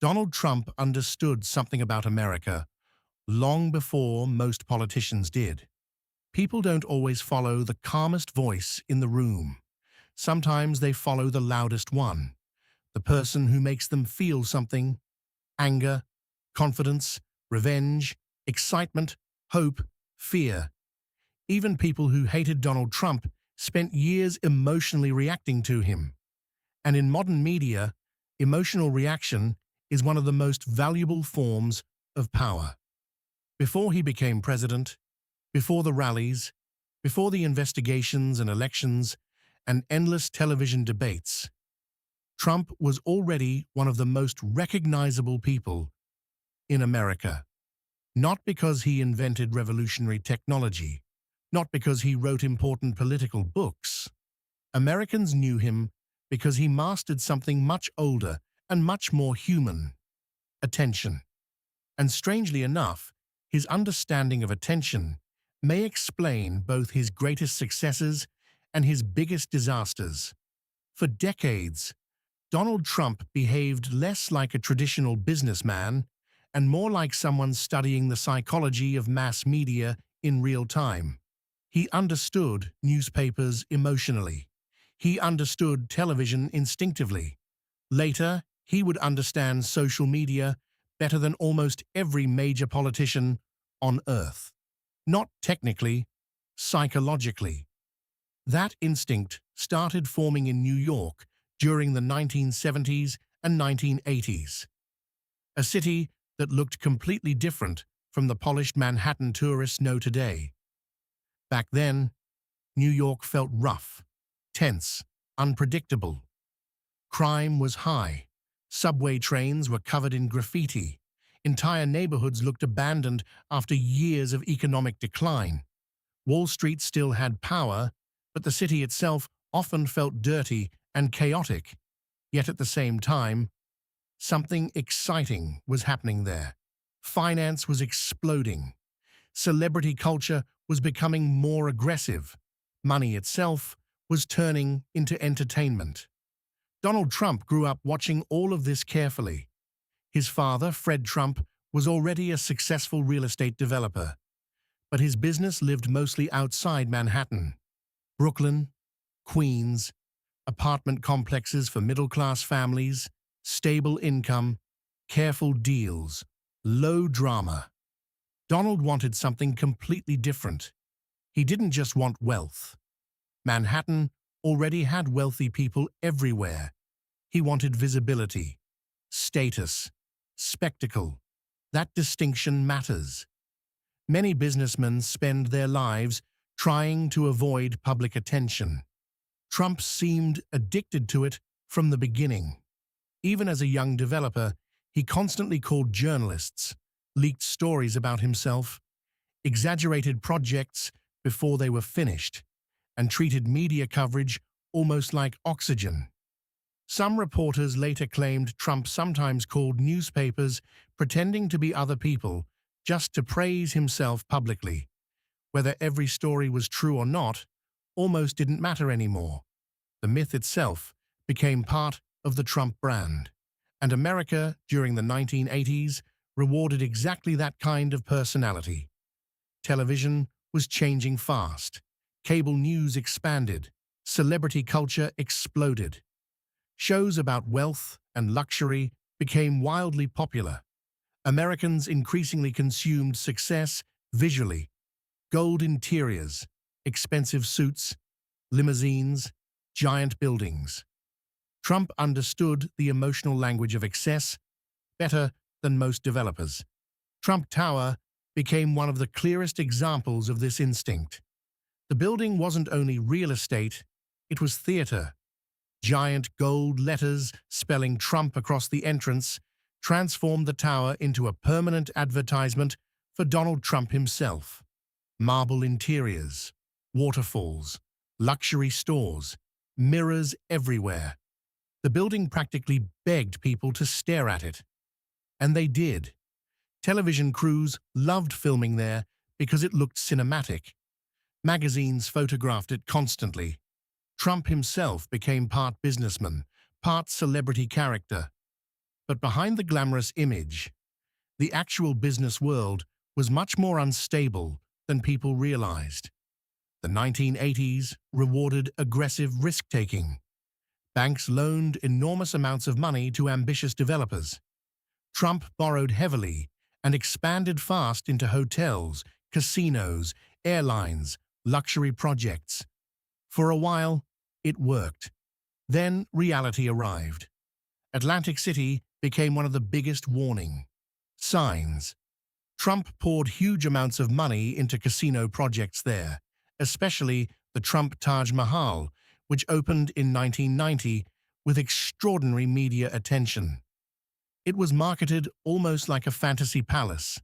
Donald Trump understood something about America long before most politicians did. People don't always follow the calmest voice in the room. Sometimes they follow the loudest one, the person who makes them feel something: anger, confidence, revenge, excitement, hope, fear. Even people who hated Donald Trump spent years emotionally reacting to him. And in modern media, emotional reaction is one of the most valuable forms of power. Before he became president, before the rallies, before the investigations and elections and endless television debates, Trump was already one of the most recognizable people in America. Not because he invented revolutionary technology, not because he wrote important political books. Americans knew him because he mastered something much older and much more human: attention. And strangely enough, his understanding of attention may explain both his greatest successes and his biggest disasters. For decades, Donald Trump behaved less like a traditional businessman and more like someone studying the psychology of mass media in real time. He understood newspapers emotionally. He understood television instinctively. Later, he would understand social media better than almost every major politician on Earth. Not technically, psychologically. That instinct started forming in New York during the 1970s and 1980s, a city that looked completely different from the polished Manhattan tourists know today. Back then, New York felt rough, tense, unpredictable. Crime was high. Subway trains were covered in graffiti. Entire neighborhoods looked abandoned after years of economic decline. Wall Street still had power, but the city itself often felt dirty and chaotic. Yet at the same time, something exciting was happening there. Finance was exploding. Celebrity culture was becoming more aggressive. Money itself was turning into entertainment. Donald Trump grew up watching all of this carefully. His father, Fred Trump, was already a successful real estate developer, but his business lived mostly outside Manhattan. Brooklyn, Queens, apartment complexes for middle-class families, stable income, careful deals, low drama. Donald wanted something completely different. He didn't just want wealth. Manhattan already had wealthy people everywhere. He wanted visibility, status, spectacle. That distinction matters. Many businessmen spend their lives trying to avoid public attention. Trump seemed addicted to it from the beginning. Even as a young developer, he constantly called journalists, leaked stories about himself, exaggerated projects before they were finished, and treated media coverage almost like oxygen. Some reporters later claimed Trump sometimes called newspapers pretending to be other people just to praise himself publicly. Whether every story was true or not almost didn't matter anymore. The myth itself became part of the Trump brand, and America during the 1980s rewarded exactly that kind of personality. Television was changing fast. Cable news expanded. Celebrity culture exploded. Shows about wealth and luxury became wildly popular. Americans increasingly consumed success visually: gold interiors, expensive suits, limousines, giant buildings. Trump understood the emotional language of excess better than most developers. Trump Tower became one of the clearest examples of this instinct. The building wasn't only real estate, it was theater. Giant gold letters spelling Trump across the entrance transformed the tower into a permanent advertisement for Donald Trump himself. Marble interiors, waterfalls, luxury stores, mirrors everywhere. The building practically begged people to stare at it. And they did. Television crews loved filming there because it looked cinematic. Magazines photographed it constantly. Trump himself became part businessman, part celebrity character. But behind the glamorous image, the actual business world was much more unstable than people realized. The 1980s rewarded aggressive risk-taking. Banks loaned enormous amounts of money to ambitious developers. Trump borrowed heavily and expanded fast into hotels, casinos, airlines, luxury projects. For a while, it worked. Then reality arrived. Atlantic City became one of the biggest warning signs. Trump poured huge amounts of money into casino projects there, especially the Trump Taj Mahal, which opened in 1990 with extraordinary media attention. It was marketed almost like a fantasy palace.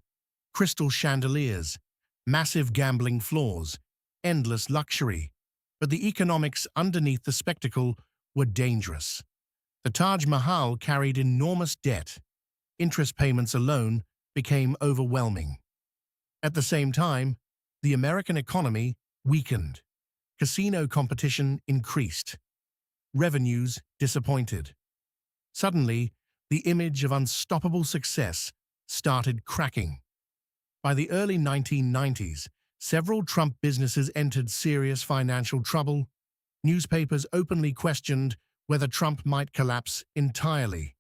Crystal chandeliers, massive gambling floors, endless luxury. But the economics underneath the spectacle were dangerous. The Taj Mahal carried enormous debt. Interest payments alone became overwhelming. At the same time, the American economy weakened. Casino competition increased. Revenues disappointed. Suddenly, the image of unstoppable success started cracking. By the early 1990s, several Trump businesses entered serious financial trouble. Newspapers openly questioned whether Trump might collapse entirely.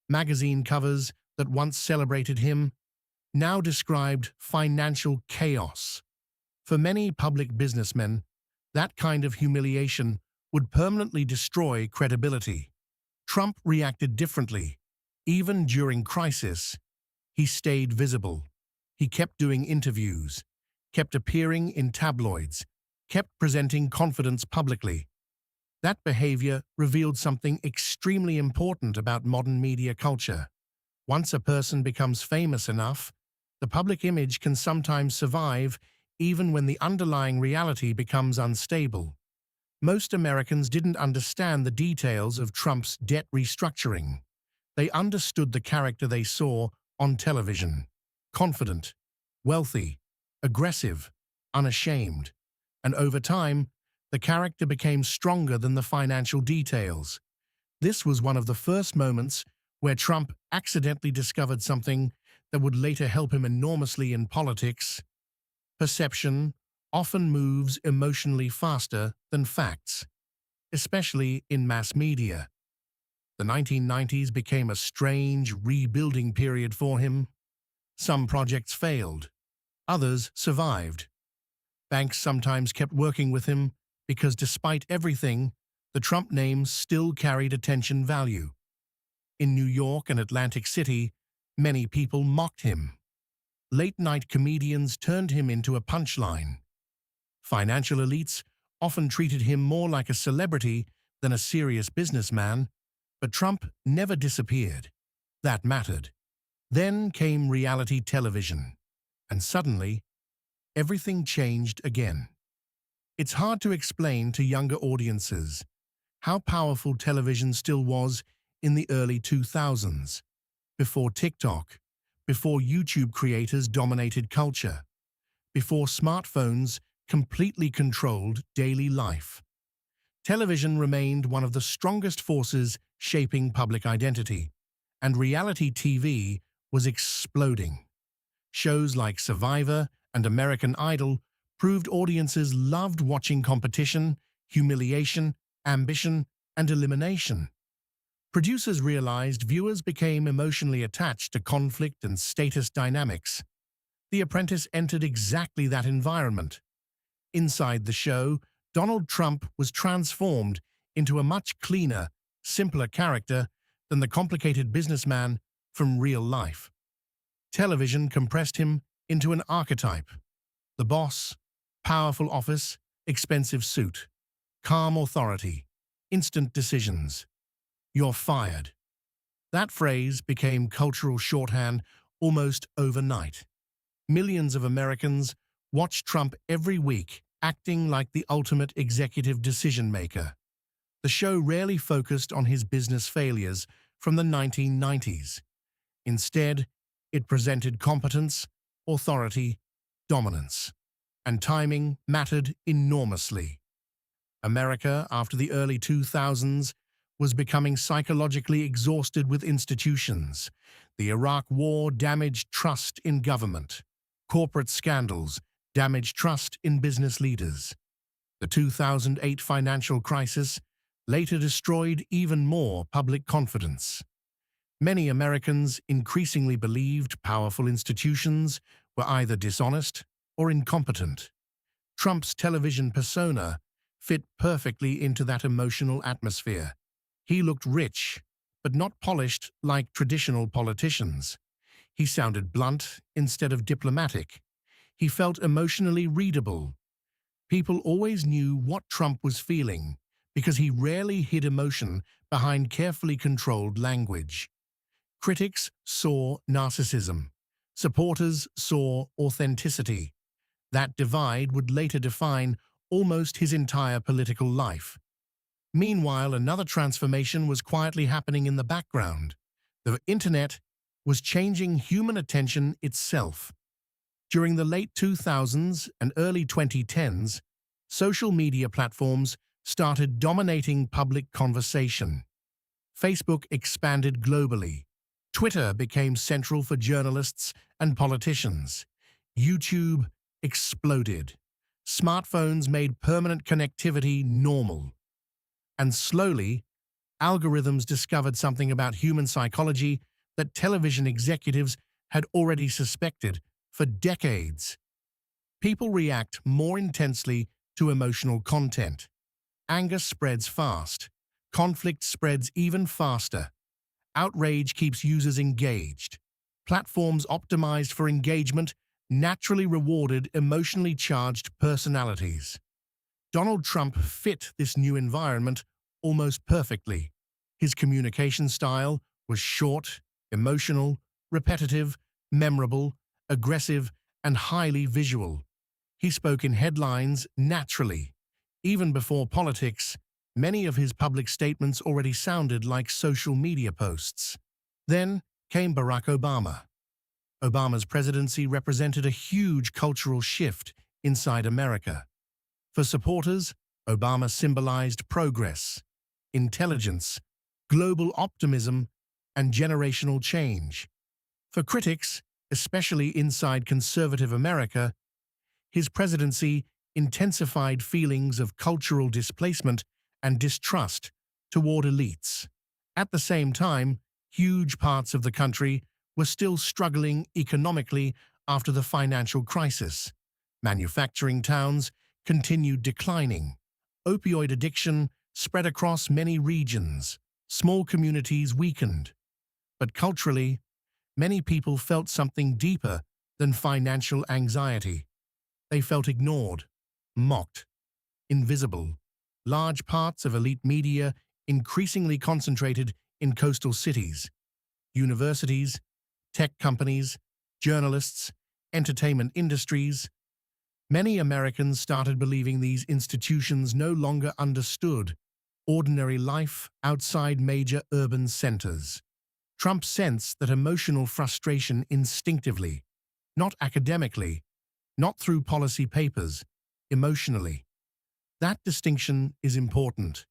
Magazine covers that once celebrated him now described financial chaos. For many public businessmen, that kind of humiliation would permanently destroy credibility. Trump reacted differently. Even during crisis, he stayed visible. He kept doing interviews, kept appearing in tabloids, kept presenting confidence publicly. That behavior revealed something extremely important about modern media culture. Once a person becomes famous enough, the public image can sometimes survive even when the underlying reality becomes unstable. Most Americans didn't understand the details of Trump's debt restructuring. They understood the character they saw on television: confident, wealthy, aggressive, unashamed. And over time, the character became stronger than the financial details. This was one of the first moments where Trump accidentally discovered something that would later help him enormously in politics. Perception often moves emotionally faster than facts, especially in mass media. The 1990s became a strange rebuilding period for him. Some projects failed, others survived. Banks sometimes kept working with him because despite everything, the Trump name still carried attention value. In New York and Atlantic City, many people mocked him. Late-night comedians turned him into a punchline. Financial elites often treated him more like a celebrity than a serious businessman, but Trump never disappeared. That mattered. Then came reality television, and suddenly, everything changed again. It's hard to explain to younger audiences how powerful television still was in the early 2000s, before TikTok, before YouTube creators dominated culture, before smartphones completely controlled daily life. Television remained one of the strongest forces shaping public identity, and reality TV was exploding. Shows like Survivor and American Idol proved audiences loved watching competition, humiliation, ambition, and elimination. Producers realized viewers became emotionally attached to conflict and status dynamics. The Apprentice entered exactly that environment. Inside the show, Donald Trump was transformed into a much cleaner, simpler character than the complicated businessman from real life. Television compressed him into an archetype: the boss, powerful office, expensive suit, calm authority, instant decisions. "You're fired." That phrase became cultural shorthand almost overnight. Millions of Americans watched Trump every week, acting like the ultimate executive decision-maker. The show rarely focused on his business failures from the 1990s. Instead, it presented competence, authority, dominance. And timing mattered enormously. America, after the early 2000s, was becoming psychologically exhausted with institutions. The Iraq War damaged trust in government. Corporate scandals damaged trust in business leaders. The 2008 financial crisis later destroyed even more public confidence. Many Americans increasingly believed powerful institutions were either dishonest or incompetent. Trump's television persona fit perfectly into that emotional atmosphere. He looked rich, but not polished like traditional politicians. He sounded blunt instead of diplomatic. He felt emotionally readable. People always knew what Trump was feeling because he rarely hid emotion behind carefully controlled language. Critics saw narcissism. Supporters saw authenticity. That divide would later define almost his entire political life. Meanwhile, another transformation was quietly happening in the background. The internet was changing human attention itself. During the late 2000s and early 2010s, social media platforms started dominating public conversation. Facebook expanded globally. Twitter became central for journalists and politicians. YouTube exploded. Smartphones made permanent connectivity normal. And slowly, algorithms discovered something about human psychology that television executives had already suspected for decades. People react more intensely to emotional content. Anger spreads fast. Conflict spreads even faster. Outrage keeps users engaged. Platforms optimized for engagement naturally rewarded emotionally charged personalities. Donald Trump fit this new environment almost perfectly. His communication style was short, emotional, repetitive, memorable, aggressive, and highly visual. He spoke in headlines naturally. Even before politics, many of his public statements already sounded like social media posts. Then came Barack Obama. Obama's presidency represented a huge cultural shift inside America. For supporters, Obama symbolized progress, intelligence, global optimism, and generational change. For critics, especially inside conservative America, his presidency intensified feelings of cultural displacement and distrust toward elites. At the same time, huge parts of the country were still struggling economically after the financial crisis. Manufacturing towns continued declining. Opioid addiction spread across many regions. Small communities weakened. But culturally, many people felt something deeper than financial anxiety. They felt ignored, mocked, invisible. Large parts of elite media increasingly concentrated in coastal cities. Universities, tech companies, journalists, entertainment industries. Many Americans started believing these institutions no longer understood ordinary life outside major urban centers. Trump sensed that emotional frustration instinctively, not academically, not through policy papers, emotionally. That distinction is important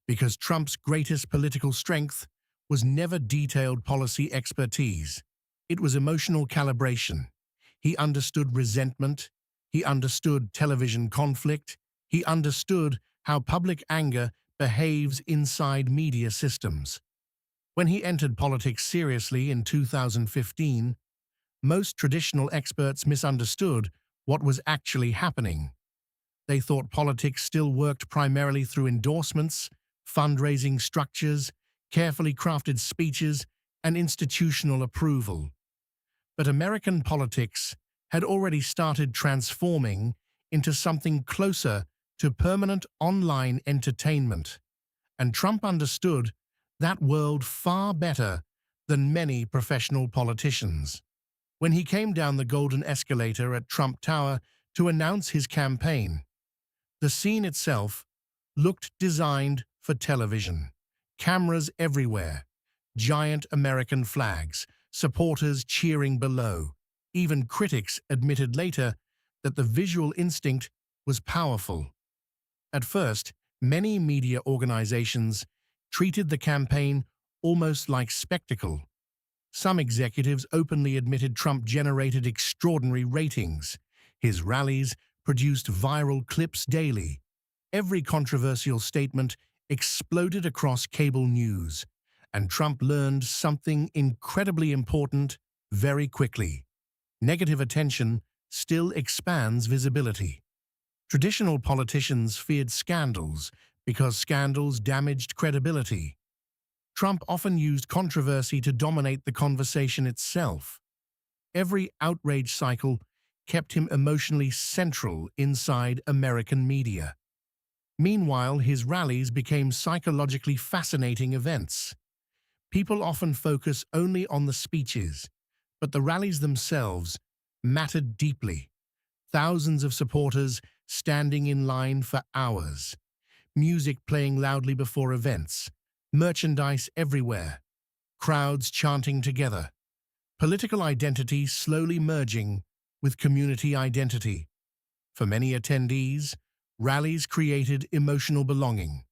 because Trump's greatest political strength was never detailed policy expertise. It was emotional calibration. He understood resentment. He understood television conflict. He understood how public anger behaves inside media systems. When he entered politics seriously in 2015, most traditional experts misunderstood what was actually happening. They thought politics still worked primarily through endorsements, fundraising structures, carefully crafted speeches, and institutional approval. But American politics had already started transforming into something closer to permanent online entertainment, and Trump understood that world far better than many professional politicians. When he came down the golden escalator at Trump Tower to announce his campaign, the scene itself looked designed for television. Cameras everywhere, giant American flags, supporters cheering below. Even critics admitted later that the visual instinct was powerful. At first, many media organizations treated the campaign almost like spectacle. Some executives openly admitted Trump generated extraordinary ratings. His rallies produced viral clips daily. Every controversial statement exploded across cable news, and Trump learned something incredibly important very quickly. Negative attention still expands visibility. Traditional politicians feared scandals because scandals damaged credibility. Trump often used controversy to dominate the conversation itself. Every outrage cycle kept him emotionally central inside American media. Meanwhile, his rallies became psychologically fascinating events. People often focus only on the speeches, but the rallies themselves mattered deeply. Thousands of supporters standing in line for hours, music playing loudly before events, merchandise everywhere, crowds chanting together, political identity slowly merging with community identity. For many attendees, rallies created emotional belonging,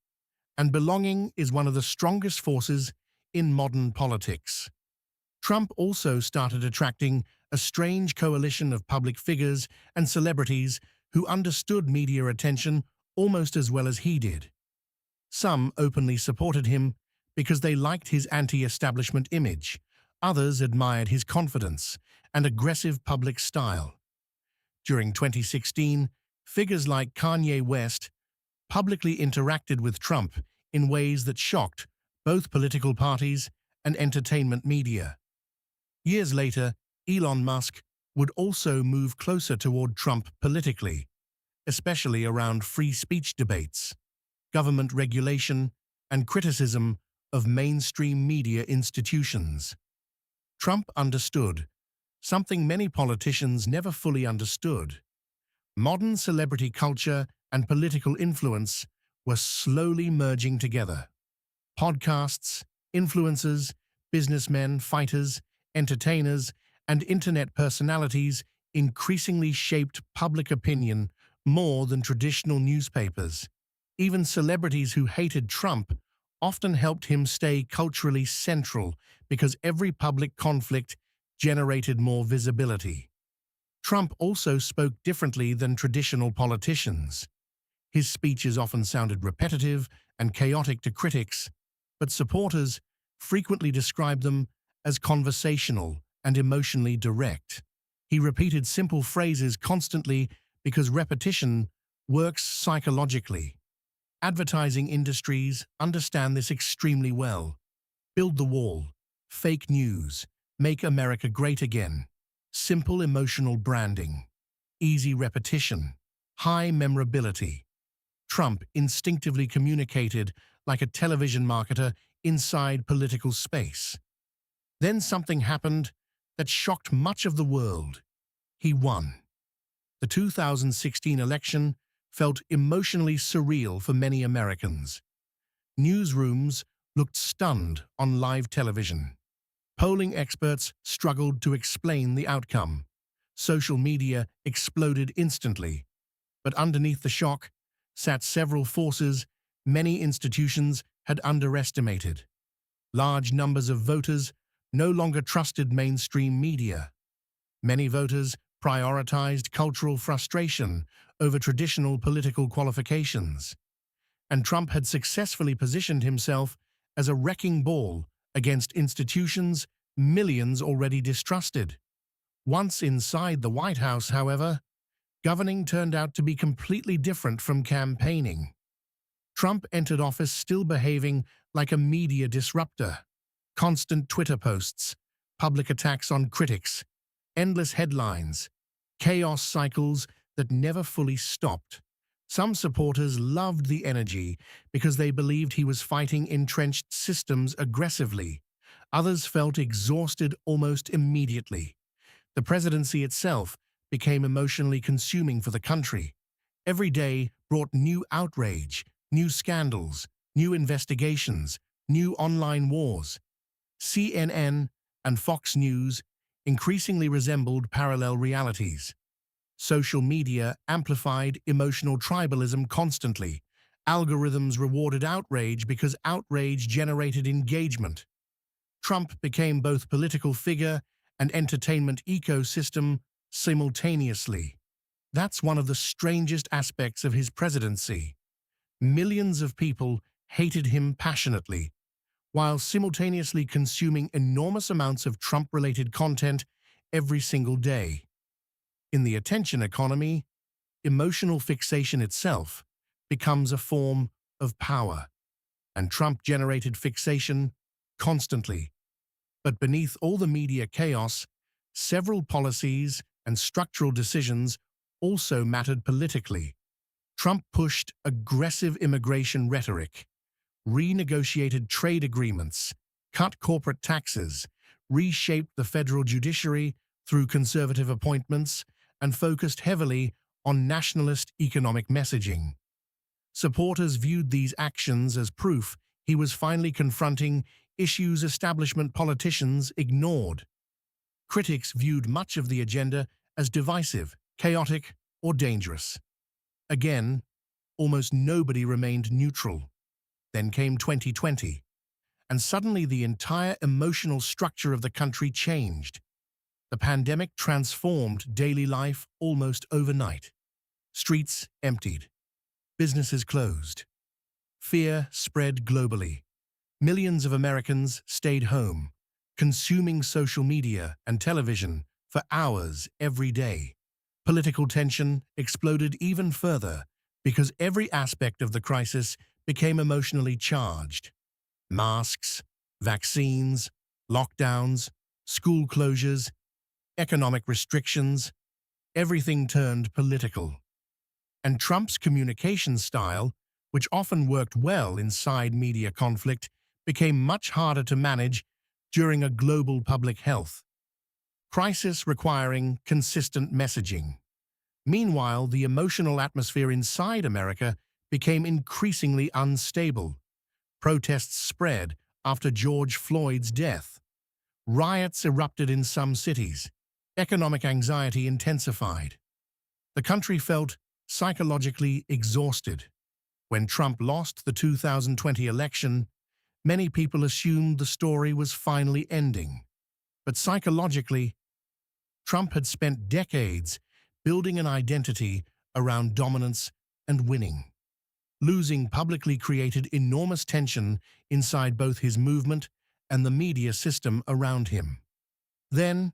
and belonging is one of the strongest forces in modern politics. Trump also started attracting a strange coalition of public figures and celebrities who understood media attention almost as well as he did. Some openly supported him because they liked his anti-establishment image. Others admired his confidence and aggressive public style. During 2016, figures like Kanye West publicly interacted with Trump in ways that shocked both political parties and entertainment media. Years later, Elon Musk would also move closer toward Trump politically, especially around free speech debates, government regulation, and criticism of mainstream media institutions. Trump understood something many politicians never fully understood. Modern celebrity culture and political influence were slowly merging together. Podcasts, influencers, businessmen, fighters, entertainers, and internet personalities increasingly shaped public opinion more than traditional newspapers. Even celebrities who hated Trump often helped him stay culturally central because every public conflict generated more visibility. Trump also spoke differently than traditional politicians. His speeches often sounded repetitive and chaotic to critics, but supporters frequently described them as conversational and emotionally direct. He repeated simple phrases constantly because repetition works psychologically. Advertising industries understand this extremely well. Build the wall, fake news, make America great again. Simple emotional branding, easy repetition, high memorability. Trump instinctively communicated like a television marketer inside political space. Then something happened that shocked much of the world. He won. The 2016 election felt emotionally surreal for many Americans. Newsrooms looked stunned on live television. Polling experts struggled to explain the outcome. Social media exploded instantly. But underneath the shock sat several forces many institutions had underestimated. Large numbers of voters no longer trusted mainstream media. Many voters prioritized cultural frustration over traditional political qualifications. And Trump had successfully positioned himself as a wrecking ball against institutions millions already distrusted. Once inside the White House, however, governing turned out to be completely different from campaigning. Trump entered office still behaving like a media disruptor. Constant Twitter posts, public attacks on critics, endless headlines, chaos cycles that never fully stopped. Some supporters loved the energy because they believed he was fighting entrenched systems aggressively. Others felt exhausted almost immediately. The presidency itself became emotionally consuming for the country. Every day brought new outrage, new scandals, new investigations, new online wars. CNN and Fox News increasingly resembled parallel realities. Social media amplified emotional tribalism constantly, Algorithms rewarded outrage because outrage generated engagement. Trump became both political figure and entertainment ecosystem simultaneously. That's one of the strangest aspects of his presidency. Millions of people hated him passionately, while simultaneously consuming enormous amounts of Trump-related content every single day. In the attention economy, emotional fixation itself becomes a form of power, and Trump generated fixation constantly. But beneath all the media chaos, several policies and structural decisions also mattered politically. Trump pushed aggressive immigration rhetoric, renegotiated trade agreements, cut corporate taxes, reshaped the federal judiciary through conservative appointments, and focused heavily on nationalist economic messaging. Supporters viewed these actions as proof he was finally confronting issues establishment politicians ignored. Critics viewed much of the agenda as divisive, chaotic, or dangerous. Again, almost nobody remained neutral. Then came 2020, and suddenly the entire emotional structure of the country changed. The pandemic transformed daily life almost overnight. Streets emptied. Businesses closed. Fear spread globally. Millions of Americans stayed home, consuming social media and television for hours every day. Political tension exploded even further because every aspect of the crisis became emotionally charged. Masks, vaccines, lockdowns, school closures, economic restrictions, everything turned political. And Trump's communication style, which often worked well inside media conflict, became much harder to manage during a global public health crisis requiring consistent messaging. Meanwhile, the emotional atmosphere inside America became increasingly unstable. Protests spread after George Floyd's death. Riots erupted in some cities. Economic anxiety intensified. The country felt psychologically exhausted. When Trump lost the 2020 election, many people assumed the story was finally ending. But psychologically, Trump had spent decades building an identity around dominance and winning. Losing publicly created enormous tension inside both his movement and the media system around him. Then,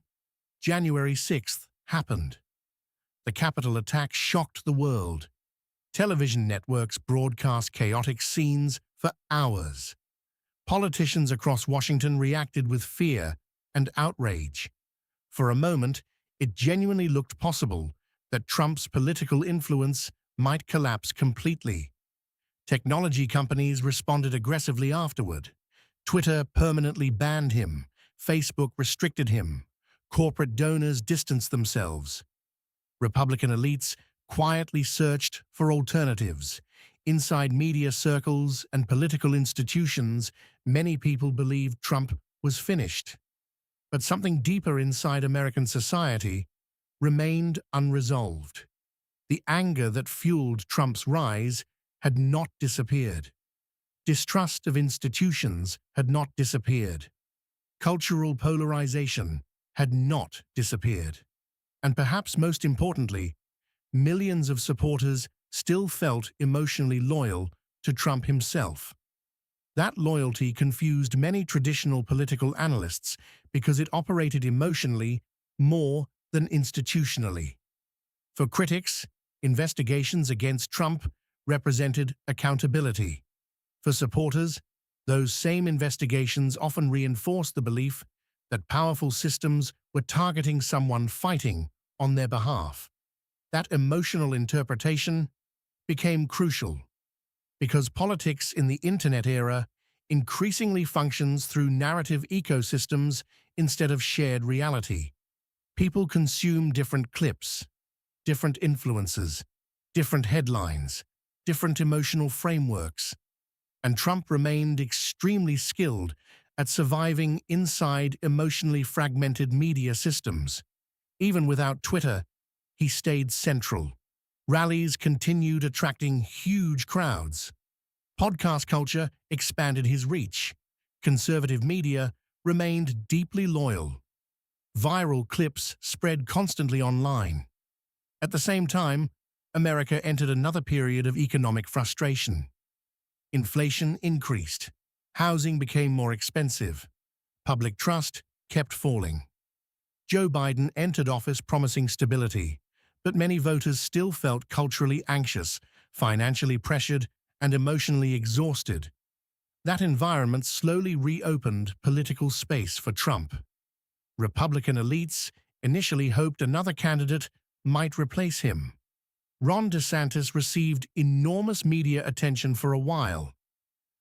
January 6th happened. The Capitol attack shocked the world. Television networks broadcast chaotic scenes for hours. Politicians across Washington reacted with fear and outrage. For a moment, it genuinely looked possible that Trump's political influence might collapse completely. Technology companies responded aggressively afterward. Twitter permanently banned him. Facebook restricted him. Corporate donors distanced themselves. Republican elites quietly searched for alternatives. Inside media circles and political institutions, many people believed Trump was finished. But something deeper inside American society remained unresolved. The anger that fueled Trump's rise had not disappeared. Distrust of institutions had not disappeared. Cultural polarization had not disappeared. And perhaps most importantly, millions of supporters still felt emotionally loyal to Trump himself. That loyalty confused many traditional political analysts because it operated emotionally more than institutionally. For critics, investigations against Trump represented accountability. For supporters, those same investigations often reinforced the belief that powerful systems were targeting someone fighting on their behalf. That emotional interpretation became crucial because politics in the internet era increasingly functions through narrative ecosystems instead of shared reality. People consume different clips, different influences, different headlines, different emotional frameworks, and Trump remained extremely skilled at surviving inside emotionally fragmented media systems. Even without Twitter, he stayed central. Rallies continued attracting huge crowds. Podcast culture expanded his reach. Conservative media remained deeply loyal. Viral clips spread constantly online. At the same time, America entered another period of economic frustration. Inflation increased. Housing became more expensive. Public trust kept falling. Joe Biden entered office promising stability, but many voters still felt culturally anxious, financially pressured, and emotionally exhausted. That environment slowly reopened political space for Trump. Republican elites initially hoped another candidate might replace him. Ron DeSantis received enormous media attention for a while.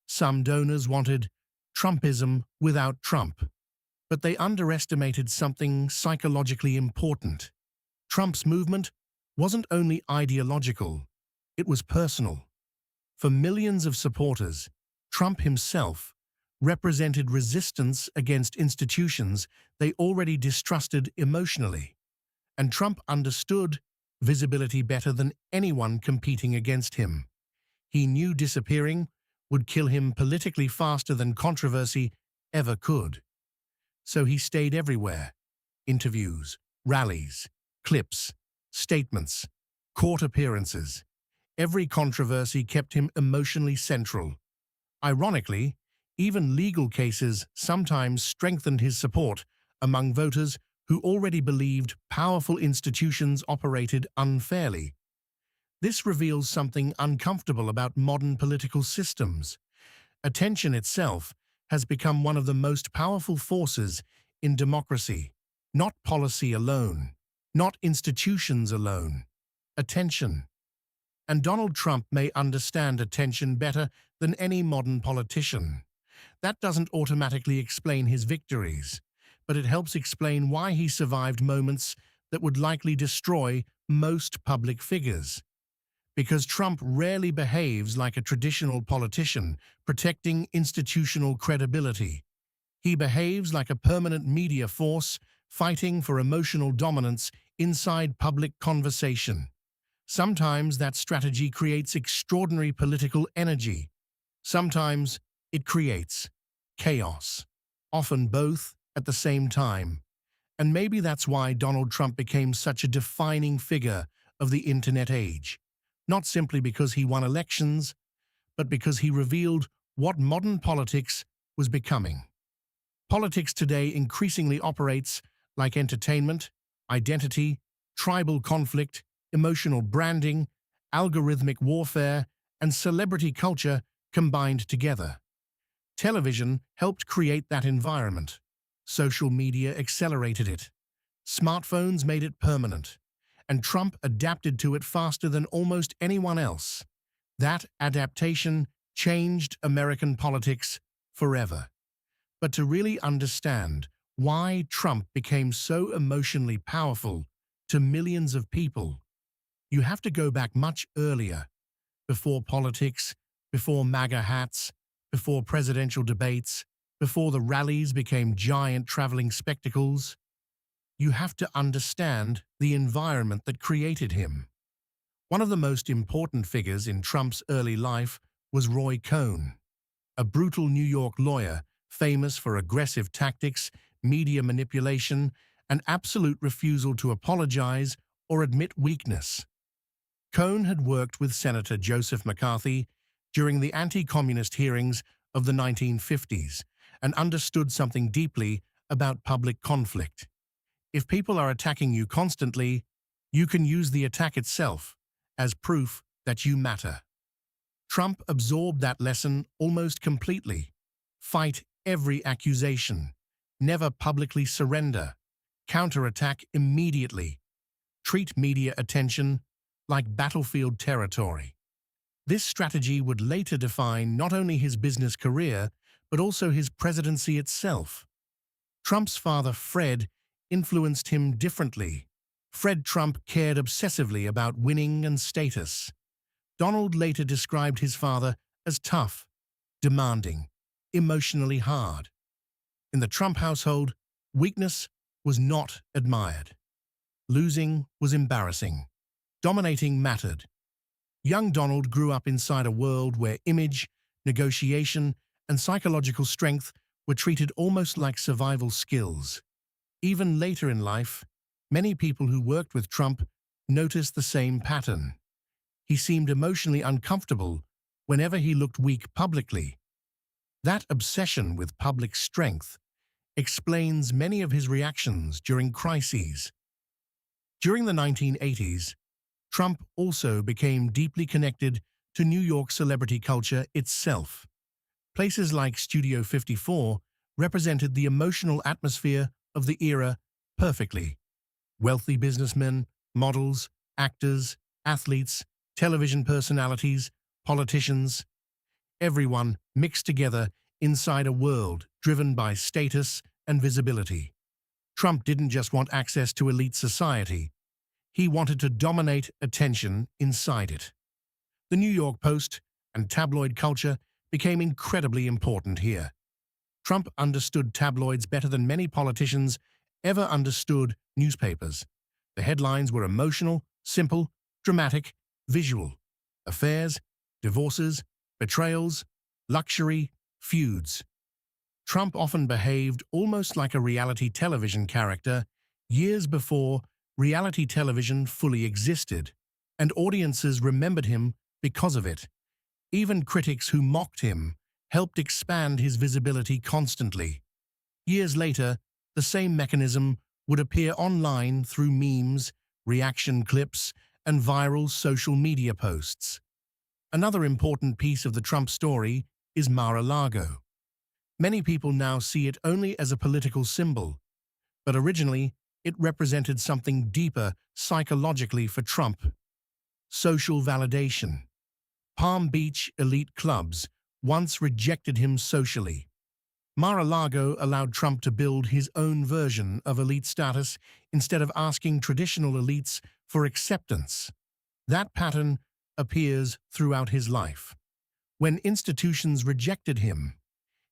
Some donors wanted Trumpism without Trump, but they underestimated something psychologically important. Trump's movement wasn't only ideological, it was personal. For millions of supporters, Trump himself represented resistance against institutions they already distrusted emotionally. And Trump understood visibility better than anyone competing against him. He knew disappearing would kill him politically faster than controversy ever could. So he stayed everywhere. Interviews, rallies, clips, statements, court appearances. Every controversy kept him emotionally central. Ironically, even legal cases sometimes strengthened his support among voters who already believed powerful institutions operated unfairly. This reveals something uncomfortable about modern political systems. Attention itself has become one of the most powerful forces in democracy, not policy alone, not institutions alone. Attention. And Donald Trump may understand attention better than any modern politician. That doesn't automatically explain his victories, but it helps explain why he survived moments that would likely destroy most public figures. Because Trump rarely behaves like a traditional politician, protecting institutional credibility. He behaves like a permanent media force, fighting for emotional dominance inside public conversation. Sometimes that strategy creates extraordinary political energy. Sometimes it creates chaos, often both at the same time. And maybe that's why Donald Trump became such a defining figure of the internet age. Not simply because he won elections, but because he revealed what modern politics was becoming. Politics today increasingly operates like entertainment, identity, tribal conflict, emotional branding, algorithmic warfare, and celebrity culture combined together. Television helped create that environment. Social media accelerated it. Smartphones made it permanent. And Trump adapted to it faster than almost anyone else. That adaptation changed American politics forever. But to really understand why Trump became so emotionally powerful to millions of people, you have to go back much earlier, before politics, before MAGA hats, before presidential debates, before the rallies became giant traveling spectacles. You have to understand the environment that created him. One of the most important figures in Trump's early life was Roy Cohn, a brutal New York lawyer famous for aggressive tactics, media manipulation, and absolute refusal to apologize or admit weakness. Cohn had worked with Senator Joseph McCarthy during the anti-communist hearings of the 1950s and understood something deeply about public conflict. If people are attacking you constantly, you can use the attack itself as proof that you matter. Trump absorbed that lesson almost completely. Fight every accusation. Never publicly surrender. Counterattack immediately. Treat media attention like battlefield territory. This strategy would later define not only his business career, but also his presidency itself. Trump's father, Fred, influenced him differently. Fred Trump cared obsessively about winning and status. Donald later described his father as tough, demanding, emotionally hard. In the Trump household, weakness was not admired. Losing was embarrassing. Dominating mattered. Young Donald grew up inside a world where image negotiation, and psychological strength were treated almost like survival skills. Even later in life, many people who worked with Trump noticed the same pattern. He seemed emotionally uncomfortable whenever he looked weak publicly. That obsession with public strength explains many of his reactions during crises. During the 1980s, Trump also became deeply connected to New York celebrity culture itself. Places like Studio 54 represented the emotional atmosphere of the era perfectly. Wealthy businessmen, models, actors, athletes, television personalities, politicians, everyone mixed together inside a world driven by status and visibility. Trump didn't just want access to elite society, he wanted to dominate attention inside it. The New York Post and tabloid culture became incredibly important here. Trump understood tabloids better than many politicians ever understood newspapers. The headlines were emotional, simple, dramatic, visual. Affairs, divorces, betrayals, luxury, feuds. Trump often behaved almost like a reality television character years before reality television fully existed, and audiences remembered him because of it. Even critics who mocked him helped expand his visibility constantly. Years later, the same mechanism would appear online through memes, reaction clips, and viral social media posts. Another important piece of the Trump story is Mar-a-Lago. Many people now see it only as a political symbol, but originally it represented something deeper psychologically for Trump: social validation. Palm Beach elite clubs once rejected him socially. Mar-a-Lago allowed Trump to build his own version of elite status instead of asking traditional elites for acceptance. That pattern appears throughout his life. When institutions rejected him,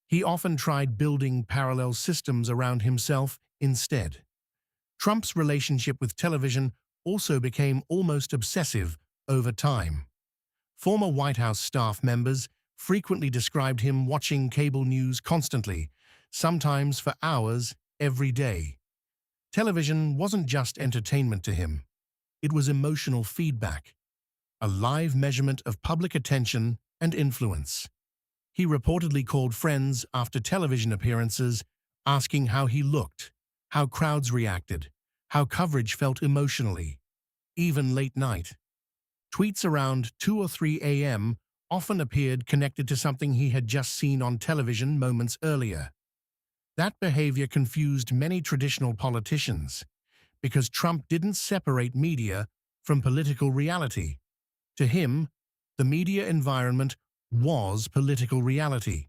he often tried building parallel systems around himself instead. Trump's relationship with television also became almost obsessive over time. Former White House staff members frequently described him watching cable news constantly, sometimes for hours every day. Television wasn't just entertainment to him. It was emotional feedback, a live measurement of public attention and influence. He reportedly called friends after television appearances, asking how he looked, how crowds reacted, how coverage felt emotionally, even late night. Tweets around 2 or 3 a.m. often appeared connected to something he had just seen on television moments earlier. That behavior confused many traditional politicians because Trump didn't separate media from political reality. To him, the media environment was political reality.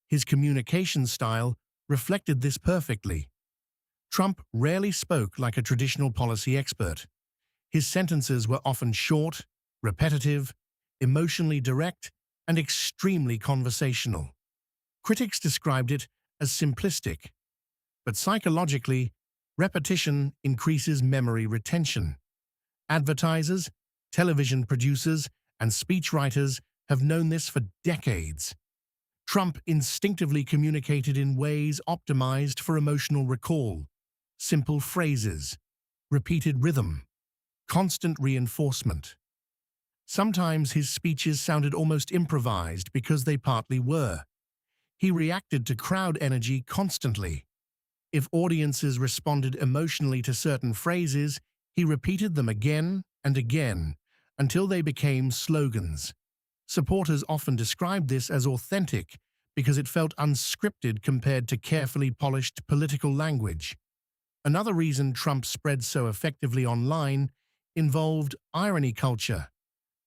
His communication style reflected this perfectly. Trump rarely spoke like a traditional policy expert. His sentences were often short, repetitive, emotionally direct, and extremely conversational. Critics described it as simplistic, but psychologically, repetition increases memory retention. Advertisers, television producers, and speechwriters have known this for decades. Trump instinctively communicated in ways optimized for emotional recall: simple phrases, repeated rhythm, constant reinforcement. Sometimes his speeches sounded almost improvised because they partly were. He reacted to crowd energy constantly. If audiences responded emotionally to certain phrases, he repeated them again and again until they became slogans. Supporters often described this as authentic because it felt unscripted compared to carefully polished political language. Another reason Trump spread so effectively online involved irony culture.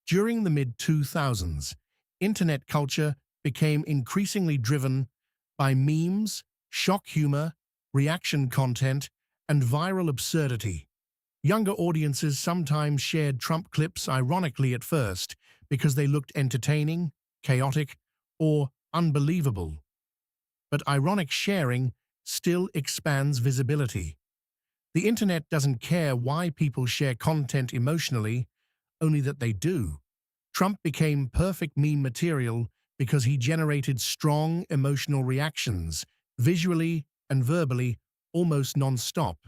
During the mid-2000s, internet culture became increasingly driven by memes, shock humor, reaction content, and viral absurdity. Younger audiences sometimes shared Trump clips ironically at first because they looked entertaining, chaotic, or unbelievable. But ironic sharing still expands visibility. The internet doesn't care why people share content emotionally, only that they do. Trump became perfect meme material because he generated strong emotional reactions, visually and verbally, almost non-stop.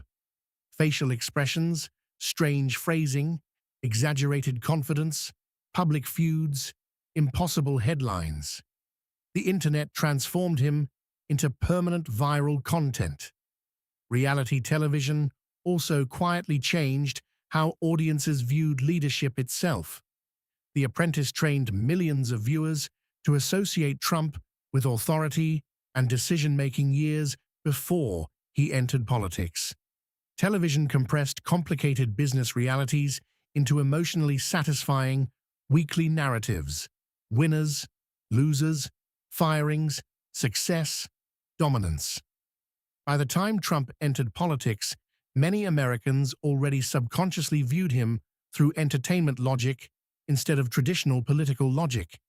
Facial expressions, strange phrasing, exaggerated confidence, public feuds, impossible headlines. The internet transformed him into permanent viral content. Reality television also quietly changed how audiences viewed leadership itself. The Apprentice trained millions of viewers to associate Trump with authority and decision-making years before he entered politics. Television compressed complicated business realities into emotionally satisfying weekly narratives: winners, losers, firings, success, dominance. By the time Trump entered politics, many Americans already subconsciously viewed him through entertainment logic instead of traditional political logic.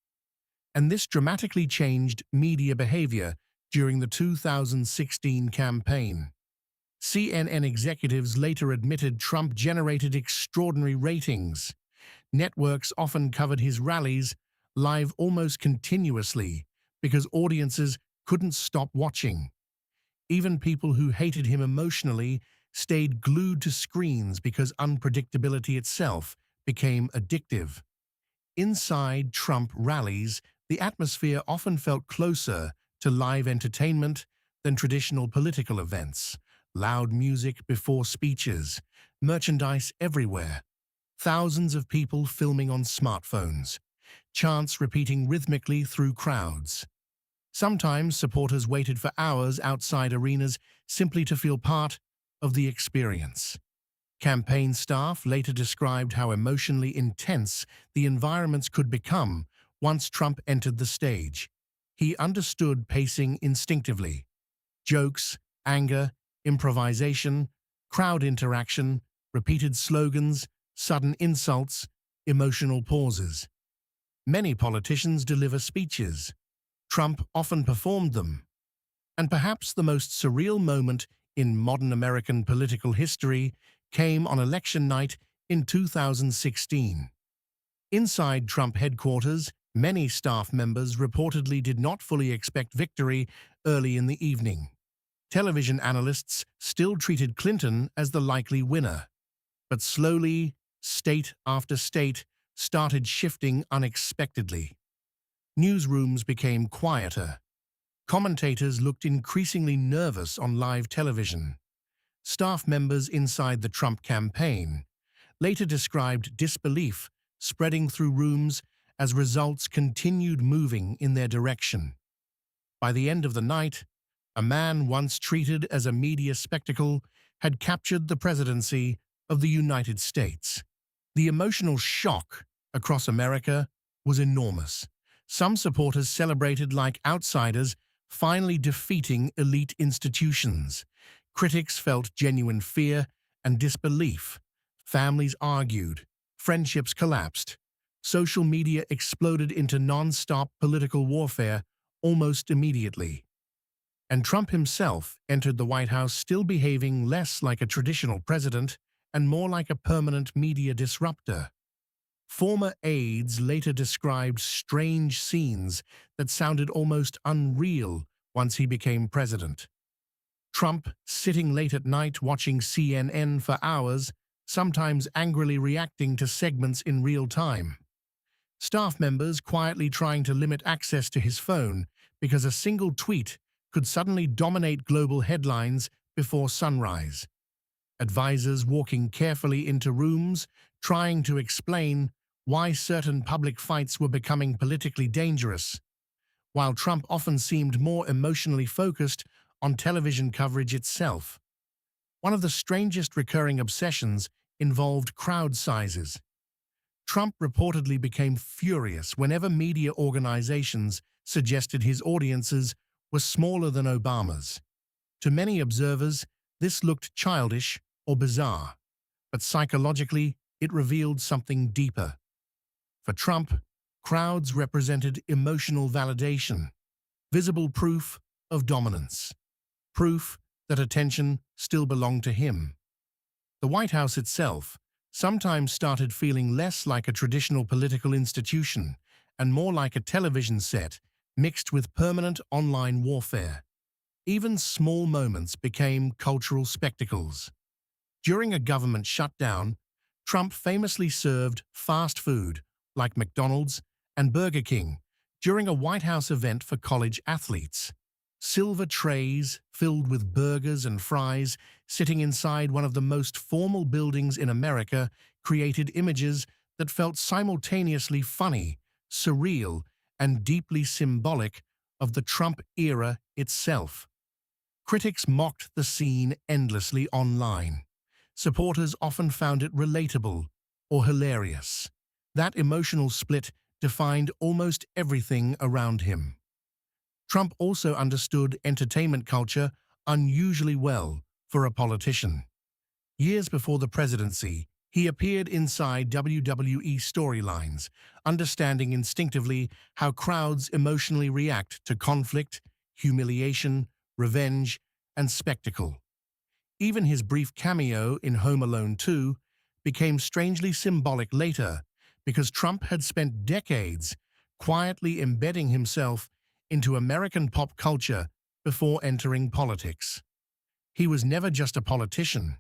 And this dramatically changed media behavior during the 2016 campaign. CNN executives later admitted Trump generated extraordinary ratings. Networks often covered his rallies live almost continuously because audiences couldn't stop watching. Even people who hated him emotionally stayed glued to screens because unpredictability itself became addictive. Inside Trump rallies, the atmosphere often felt closer to live entertainment than traditional political events. Loud music before speeches, merchandise everywhere, thousands of people filming on smartphones, chants repeating rhythmically through crowds. Sometimes supporters waited for hours outside arenas simply to feel part of the experience. Campaign staff later described how emotionally intense the environments could become once Trump entered the stage. He understood pacing instinctively. Jokes, anger, improvisation, crowd interaction, repeated slogans, sudden insults, emotional pauses. Many politicians deliver speeches. Trump often performed them. And perhaps the most surreal moment in modern American political history came on election night in 2016. Inside Trump headquarters, many staff members reportedly did not fully expect victory early in the evening. Television analysts still treated Clinton as the likely winner. But slowly, state after state started shifting unexpectedly. Newsrooms became quieter. Commentators looked increasingly nervous on live television. Staff members inside the Trump campaign later described disbelief spreading through rooms as results continued moving in their direction. By the end of the night, a man once treated as a media spectacle had captured the presidency of the United States. The emotional shock across America was enormous. Some supporters celebrated like outsiders, finally defeating elite institutions. Critics felt genuine fear and disbelief. Families argued. Friendships collapsed. Social media exploded into non-stop political warfare almost immediately. And Trump himself entered the White House still behaving less like a traditional president and more like a permanent media disruptor. Former aides later described strange scenes that sounded almost unreal once he became president. Trump sitting late at night watching CNN for hours, sometimes angrily reacting to segments in real time. Staff members quietly trying to limit access to his phone because a single tweet could suddenly dominate global headlines before sunrise. Advisors walking carefully into rooms, trying to explain why certain public fights were becoming politically dangerous, while Trump often seemed more emotionally focused on television coverage itself. One of the strangest recurring obsessions involved crowd sizes. Trump reportedly became furious whenever media organizations suggested his audiences were smaller than Obama's. To many observers, this looked childish or bizarre, but psychologically, it revealed something deeper. For Trump, crowds represented emotional validation, visible proof of dominance, proof that attention still belonged to him. The White House itself sometimes started feeling less like a traditional political institution and more like a television set mixed with permanent online warfare. Even small moments became cultural spectacles. During a government shutdown, Trump famously served fast food, like McDonald's and Burger King, during a White House event for college athletes. Silver trays filled with burgers and fries sitting inside one of the most formal buildings in America created images that felt simultaneously funny, surreal, and deeply symbolic of the Trump era itself. Critics mocked the scene endlessly online. Supporters often found it relatable or hilarious. That emotional split defined almost everything around him. Trump also understood entertainment culture unusually well for a politician. Years before the presidency, he appeared inside WWE storylines, understanding instinctively how crowds emotionally react to conflict, humiliation, revenge, and spectacle. Even his brief cameo in Home Alone 2 became strangely symbolic later because Trump had spent decades quietly embedding himself into American pop culture before entering politics. He was never just a politician.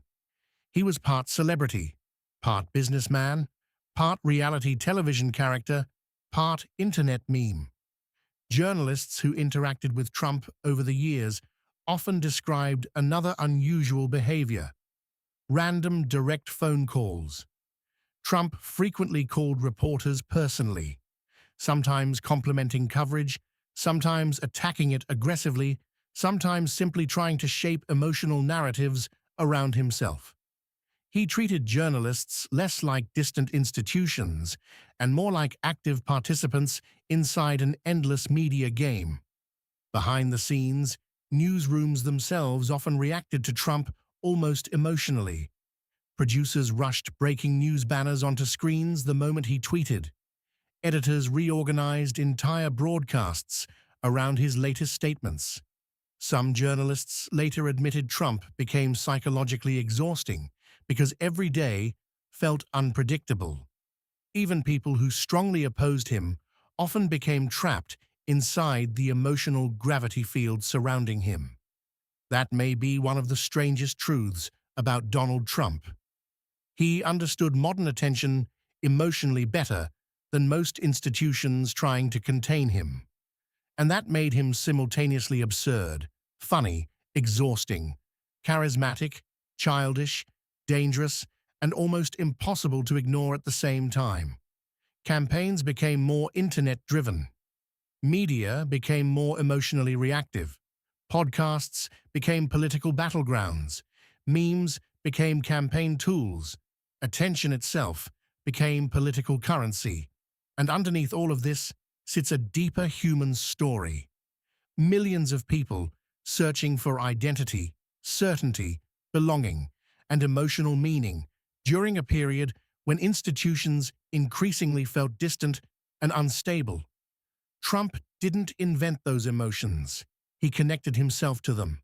He was part celebrity, part businessman, part reality television character, part internet meme. Journalists who interacted with Trump over the years often described another unusual behavior: random direct phone calls. Trump frequently called reporters personally, sometimes complimenting coverage, sometimes attacking it aggressively, sometimes simply trying to shape emotional narratives around himself. He treated journalists less like distant institutions and more like active participants inside an endless media game. Behind the scenes, newsrooms themselves often reacted to Trump almost emotionally. Producers rushed breaking news banners onto screens the moment he tweeted. Editors reorganized entire broadcasts around his latest statements. Some journalists later admitted Trump became psychologically exhausting because every day felt unpredictable. Even people who strongly opposed him often became trapped inside the emotional gravity field surrounding him. That may be one of the strangest truths about Donald Trump. He understood modern attention emotionally better than most institutions trying to contain him. And that made him simultaneously absurd, funny, exhausting, charismatic, childish, dangerous, and almost impossible to ignore at the same time. Campaigns became more internet-driven. Media became more emotionally reactive. Podcasts became political battlegrounds. Memes became campaign tools. Attention itself became political currency. And underneath all of this sits a deeper human story. Millions of people searching for identity, certainty, belonging, and emotional meaning during a period when institutions increasingly felt distant and unstable. Trump didn't invent those emotions. He connected himself to them.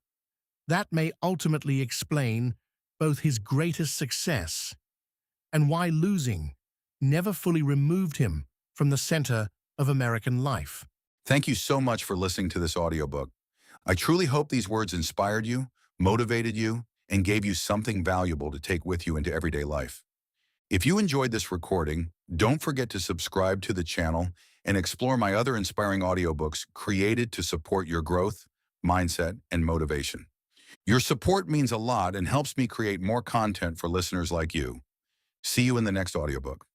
That may ultimately explain both his greatest success and why losing never fully removed him from the center of American life. Thank you so much for listening to this audiobook. I truly hope these words inspired you, motivated you, and gave you something valuable to take with you into everyday life. If you enjoyed this recording, don't forget to subscribe to the channel and explore my other inspiring audiobooks created to support your growth, mindset, and motivation. Your support means a lot and helps me create more content for listeners like you. See you in the next audiobook.